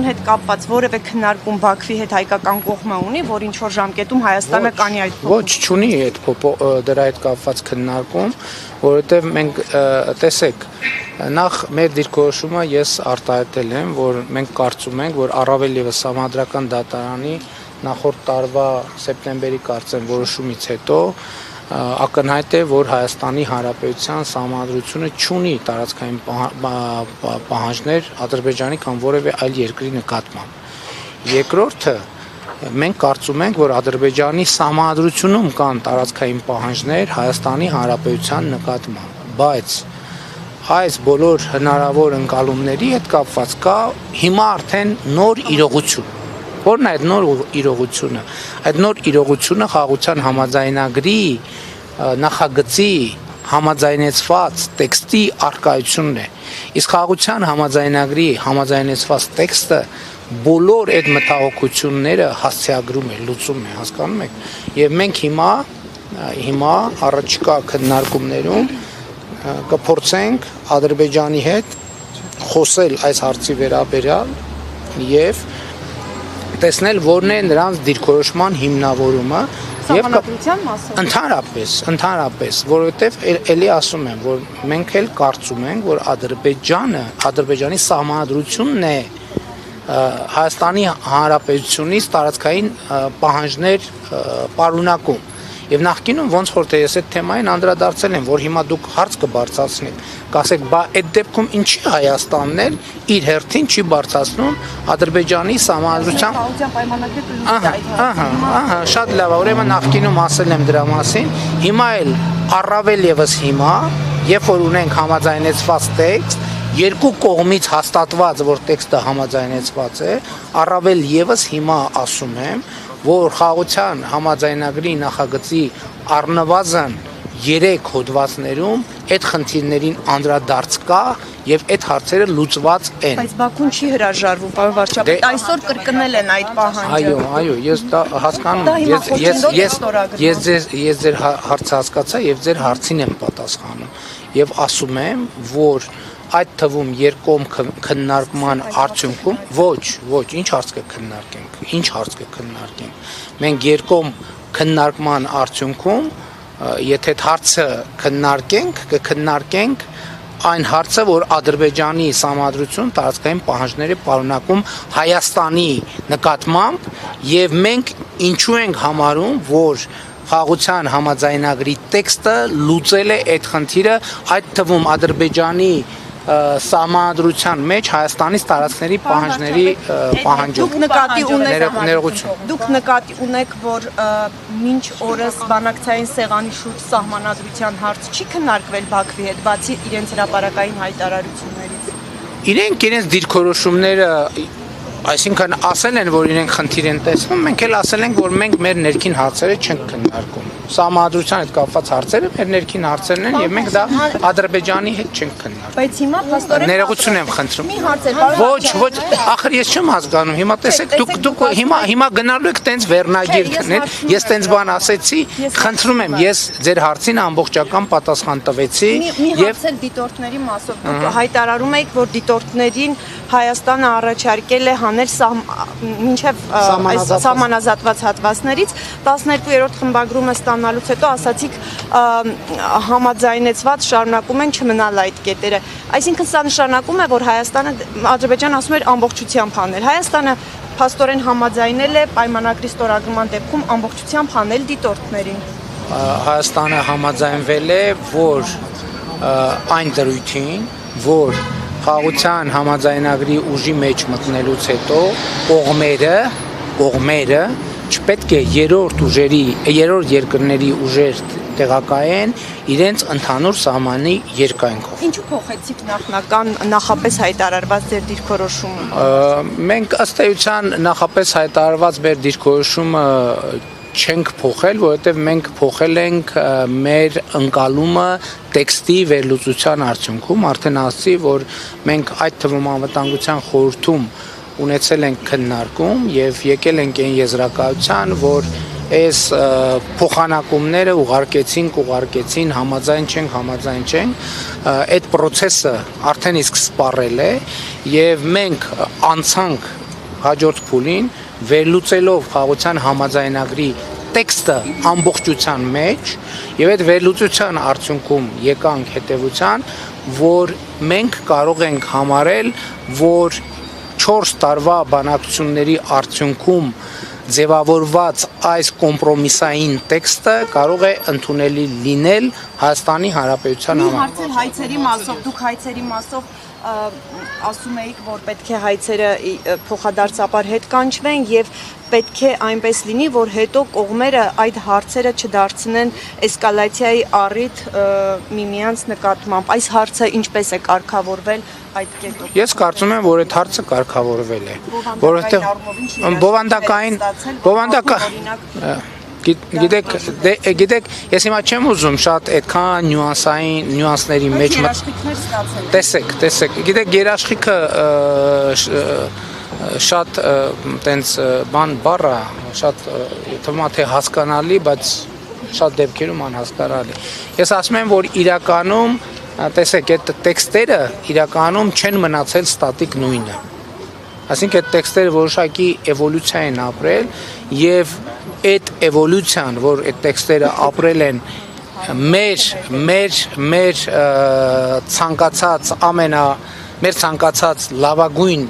Հայաստան հետ կապված որևէ քննարկում Բաքվի հետ հայկական կողմը ունի, որ ինչ որ ժամկետում Հայաստանը կանի այդ փոփոխություն։ Ոչ, չունի այդ դրա հետ կապված քննարկում, որովհետև մենք տեսեք, նախ մեր դիրքորոշումը ես արտահայտել եմ, որ մենք կարծում ենք, որ առավել եւս Սահմանադրական դատարանի նախորդ տարվա սեպտեմբերի կարծեմ որոշումից հետո ակնհայտ է, որ Հայաստանի Հանրապետության Սահմանադրությունը չունի տարածքային պահանջներ Ադրբեջանի կամ որևէ այլ երկրի նկատմամբ։ Երկրորդը, մենք կարծում ենք, որ Ադրբեջանի Սահմանադրությունում կան տարածքային պահանջներ Հայաստանի Հանրապետության նկատմամբ, բայց այս բոլոր հնարավոր ընկալումների հետ կապված կա հիմա արդեն նոր իրողություն։ Որն է այդ նոր իրողությունը։ Այդ նոր իրողությունը խաղաղության համաձայնագրի նախագծի համաձայնեցված տեքստի առկայությունն է։ Իսկ խաղաղության համաձայնագրի համաձայնեցված տեքստը բոլոր այդ մտահոգությունները հասցեագրում է, լուծում է, հասկանում եք։ Եվ մենք հիմա առաջիկա քննարկումներում կփորձենք Ադրբեջանի հետ խոսել այս հարցի վերաբերյալ եւ տեսնել որն է նրանց դիրքորոշման հիմնավորումը եւ ընդհանրապես, որովհետեւ ելի ասում եմ, որ մենք էլ կարծում ենք, որ Ադրբեջանի Սահմանադրությունն է Հայաստանի Հանրապետությունից տարածքային պահանջներ պարունակում։ Եվ նախկինում ոնց որ թե ես այդ թեմային անդրադարձել եմ, որ հիմա դուք հարց կբարձրացնեք, կասեք, բա այդ դեպքում ինչի Հայաստանն էլ իր հերթին չի բարձրացնում Ադրբեջանի Սահմանադրության շատ լավ է, ուրեմն նախկինում ասել եմ դրա մասին, հիմա էլ առավել եւս հիմա, երբ որ ունենք համաձայնեցված տեքստ, երկու կողմից հաստատված, որ տեքստը համաձայնեցված է, առավել եւս հիմա ասում եմ, որ խաղաղության համաձայնագրի նախագծի առնվազն 3 հոդվածներում այդ խնդիրներին անդրադարձ կա եւ այդ հարցերը լուծված են։ Բայց Բաքուն չի հրաժարվում, պարոն վարչապետ, այսօր կրկնել են այդ պահանջը։ Այո, ես դա հասկանում եմ։ Ես ձեր հարցը հասկացա եւ ձեր հարցին եմ պատասխանում։ Եվ ասում եմ, որ այդ թվում երկկողմ քննարկման արդյունքում ոչ, ինչ հարց կքննարկենք։ Մենք երկկողմ քննարկման արդյունքում, եթե հարցը կքննարկենք այն հարցը, որ Ադրբեջանի Սահմանադրություն տարածքային պահանջները պարունակում Հայաստանի նկատմամբ եւ մենք ինչու ենք համարում, որ խաղաղության համաձայնագրի տեքստը լուծել է այդ խնդիրը, այդ թվում Ադրբեջանի Սահմանադրության մեջ Հայաստանից տարածքների պահանջների պահանջում։ Դուք նկատի ունեք, որ մինչ օրս բանակցային սեղանի շուրջ սահմանադրության հարց չի քննարկվել Բաքվի հետ, բացի իրենց հրապարակային հայտարարություններից։ Իրենց դիրքորոշումները, այսինքն ասել են, որ իրենք խնդիր են տեսնում, մենք էլ ասել ենք, որ մենք մեր ներքին հարցերը չենք քննարկում։ Սահմանադրության հետ կապված հարցերը մեր ներքին հարցերն են եւ մենք դա Ադրբեջանի հետ չենք քննարկում։ Բայց հիմա փաստորեն ներողություն եմ խնդրում։ Մի հարց է, Ոչ, ախր ես չեմ հասկանում։ Հիմա տեսեք, դուք հիմա գնալու եք տենց վերնագիր քնել։ Ես տենց բան ասեցի, խնդրում եմ, ես ձեր հարցին ամբողջական պատասխան տվեցի եւ դիտորդների մասով դուք հայտարարում եք, որ դիտորդներին Հայաստանը առաջարկել է հանել մինչև սահմանազատված հատվածներից 12-րդ խմբագրումը ստանալուց հետո ասացիք համաձայնեցված շարունակում են չմնալ այդ կետերը։ Այսինքն սա նշանակում է, որ Ադրբեջանը ասում էր ամբողջությամբ հանել։ Հայաստանը փաստորեն համաձայնել է պայմանագրի ստորագրման դեպքում ամբողջությամբ հանել դիտորդներին։ Հայաստանը համաձայնվել է, որ այն դրույթին, որ խաղաղության համաձայնագրի ուժի մեջ մտնելուց հետո կողմերը չպետք է երրորդ երկրների ուժեր տեղակայեն իրենց ընդհանուր սահմանի երկայնքով։ Ինչու փոխեցիք նախապես հայտարարված ձեր դիրքորոշումը։ Մենք ըստ էության նախապես հայտարարված մեր դիրքորոշումը չենք փոխել, որովհետև մենք փոխել ենք մեր ընկալումը տեքստի վերլուծության արդյունքում, արդեն ասացի, որ մենք այդ թվում անվտանգության խորհրդում ունեցել ենք քննարկում եւ եկել ենք այն եզրակացության, որ այս փոխանակումները ուղարկեցին, համաձայն չենք, այդ process-ը արդեն իսկ սպառել է եւ մենք անցանք հաջորդ փուլին վերլուծելով խաղաղության համաձայնագրի տեքստը ամբողջության մեջ եւ այդ վերլուծության արդյունքում եկանք հետեւության, որ մենք կարող ենք համարել, որ 4 տարվա բանակցությունների արդյունքում ձևավորված այս կոմպրոմիսային տեքստը կարող է ընդունելի լինել Հայաստանի Հանրապետության համար։ Հարցեր հայցերի մասով, դուք հայցերի մասով ասում եք, որ պետք է հայցերը փոխադարձաբար հետ կանչվեն եւ պետք է այնպես լինի, որ հետո կողմերը այդ հարցերը չդարձնեն էսկալացիայի առիթ միմյանց նկատմամբ։ Այս հարցը ինչպես է կարգավորվել այդ կետով։ Ես կարծում եմ, որ այդ հարցը կարգավորվել է, որովհետեւ բովանդական Գիտեք, ես հիմա չեմ ուզում շատ այդքան նյուանսների մեջ տեսեք, գիտեք, երաշխիքը շատ տենց բան բառը, շատ թվում է թե հասկանալի, բայց շատ դեպքերում անհասկանալի։ Ես ասում եմ, որ իրականում, տեսեք, այդ տեքստերը իրականում չեն մնացել ստատիկ նույնը։ Այսինքն այդ տեքստերը որոշակի էվոլյուցիա են ապրել եւ այդ էվոլյուցիան, որ այդ տեքստերը ապրել են մեր ցանկացած լավագույն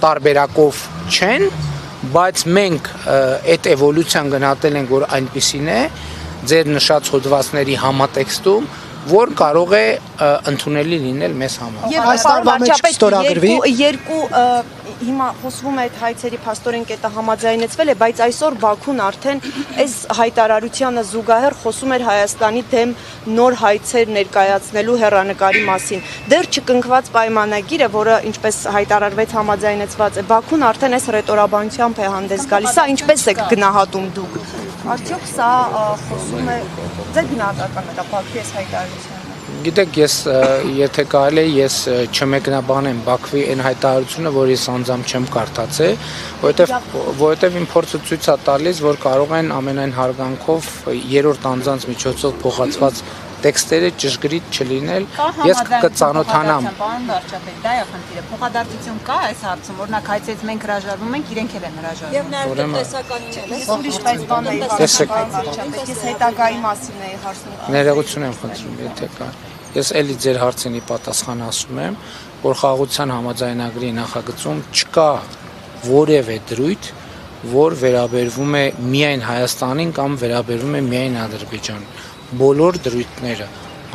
տարբերակով չեն, բայց մենք այդ էվոլյուցիան գնահատել ենք, որ այնպիսին է ձեր նշած հոդվածների համատեքստում, որ կարող է ընդունելի լինել մեզ համար։ Եվ այս տարվա մեջ ստորագրվի երկու հիմա խոսվում է այդ հայցերի փաստորեն կետը համաձայնեցվել է, բայց այսօր Բաքուն արդեն այս հայտարարությանը զուգահեռ խոսում էր Հայաստանի դեմ նոր հայցեր ներկայացնելու հեռանկարի մասին։ Դեռ չկնքված պայմանագիրը, որը ինչպես հայտարարվեց համաձայնեցված է, Բաքուն արդեն այս ռետորաբանությամբ է հանդես գալիս։ Սա ինչպես է գնահատում դուք։ Արդյոք սա խոսում է ձեր գնահատականը դա Բաքվի այս հայտարարությունը։ Գիտեք, եթե կարելի է, ես չմեկնաբանեմ Բաքվի այն հայտարարությունը, որ ես անձամբ չեմ կարդացել, որովհետև իմ փորձը ցույց է տալիս, որ կարող են ամենայն հարգանքով երրորդ անձանց միջոցով փոխածված տեքստերը ճշգրիտ չլինել, ես կծանոթանամ։ Պարոն վարչապետ, դա է խնդիրը։ Փոխադարձություն կա այս հարցում, օրինակ հայցից մենք հրաժարվում ենք, իրենք էլ են հրաժարվում։ Եվ նաև տեսականին էլ է։ Ուրիշ բայց բան է վարչապետ, ես հետագայի մասին էի հարցնում։ Ներողություն եմ խնդրում, եթե կա։ Ես էլի ձեր հարցինի պատասխան ասում եմ, որ խաղաղության համաձայնագրի նախագծում չկա որևէ դրույթ, որ վերաբերվում է միայն Հայաստանին կամ վերաբերվում է միայն Ադրբեջանին։ Բոլոր դրույթները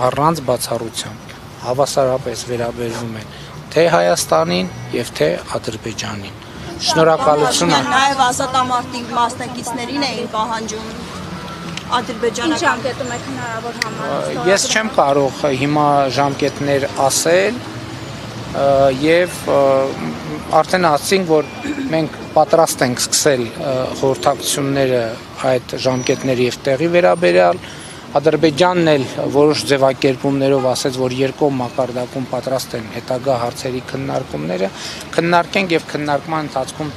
առանց բացառությամբ հավասարապես վերաբերվում են թե Հայաստանին եւ թե Ադրբեջանին։ Շնորհակալություն։ Նաև ազատամարտի մասնակիցներին էին պահանջում ադրբեջանական ժամկետում եք հնարավոր համարել։ Ես չեմ կարող հիմա ժամկետներ ասել եւ արդեն ասացինք, որ մենք պատրաստ ենք սկսել խորհրդակցությունները այդ ժամկետների եւ տեղի վերաբերյալ։ Ադրբեջանն էլ որոշ ձևակերպումներով ասաց, որ երկկողմ մակարդակում պատրաստ են հետագա հարցերի քննարկումները քննարկենք եւ քննարկման ընթացքում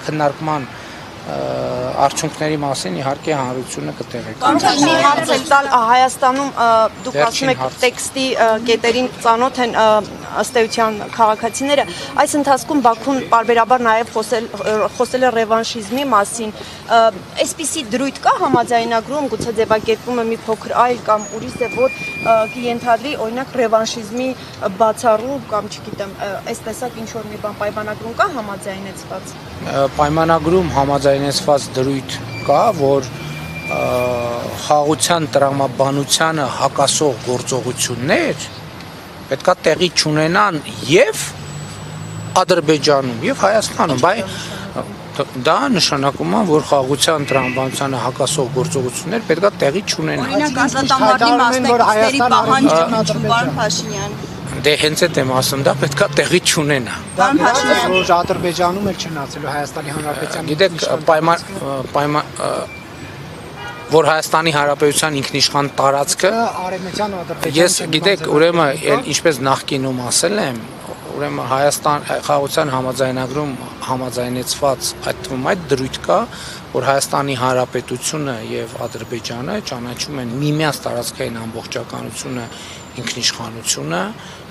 քննարկման արդյունքների մասին իհարկե հանրությունը կտեղեկացնի։ Կարող մի հարց էլ տալ Հայաստանում դուք ասում եք տեքստի կետերին ծանոթ են ըստ էության քաղաքացիները, այս ընթացքում Բաքուն պարբերաբար նաև խոսել է ռևանշիզմի մասին։ Այսպիսի դրույթ կա համաձայնագրում, գուցե ձևակերպումը մի փոքր այլ կամ ուրիշ է, որ կենթադրի օրինակ ռևանշիզմի բացառում կամ չգիտեմ, այս տեսակ ինչ որ մի բան պայմանագրում կա համաձայնեցված։ Պայմանագրում համաձայնեցված դրույթ կա, որ խաղաղության տրամաբանությանը հակասող գործողություններ պետքա տեղի չունենան եւ Ադրբեջանում եւ Հայաստանում, բայց դա նշանակում է, որ խաղաղության տրամաբանությանը հակասող գործողություններ պետքա տեղի չունենան։ Օրինակ ազատամարտի մասնակիցների պահանջը, պարոն Փաշինյան։ Դե հենց այդ եմ ասում, դա պետքա տեղի չունենա։ Պարոն Փաշինյան, որ Ադրբեջանում էլ չնացելու Հայաստանի Հանրապետության։ Գիտեք, որ Հայաստանի Հանրապետության ինքնիշխան տարածքը արևմտյան Ադրբեջանը։ Ես գիտեք, ուրեմն ինչպես նախկինում ասել եմ, ուրեմն Հայաստան խաղաղության համաձայնագրում համաձայնեցված այդ թվում այդ դրույթ կա, որ Հայաստանի Հանրապետությունը եւ Ադրբեջանը ճանաչում են միմյանց տարածքային ամբողջականությունը ինքնիշխանությունը,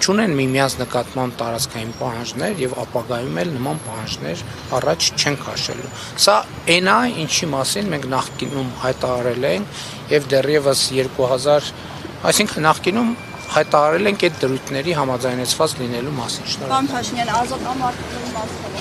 չունեն միմյանց նկատմամբ տարածքային պահանջներ եւ ապագայում էլ նման պահանջներ առաջ չեն քաշելու։ Սա այն է, ինչի մասին մենք նախկինում հայտարարել ենք եւ դեռևս 2000, այսինքն նախկինում հայտարարել ենք այդ դրույթների համաձայնեցված լինելու մասին։ Պարոն Փաշինյան, ազատ ամարտների մասին։